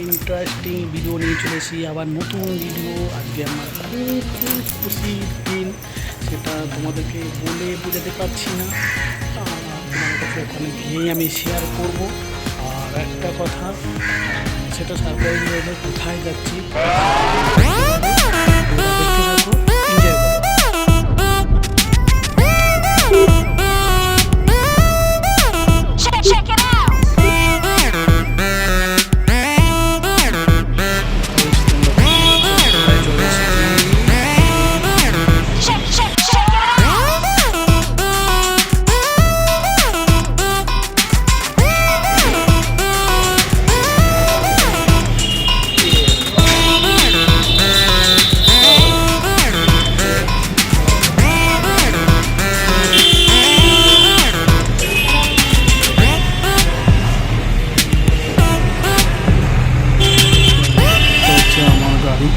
Interesting video নিয়ে চলে এসেছি, আবার নতুন ভিডিও। আজকে আমার খুব খুব খুশির দিন, সেটা তোমাদেরকে বলে বোঝাতে পারছি না। তোমাদের কাছে ওখানে গিয়েই আমি শেয়ার করব। আর একটা কথা, সেটা সারপ্রাইজ রইল, কোথায় যাচ্ছি দেখতে থাকো, এনজয় করো। আমার গাড়ি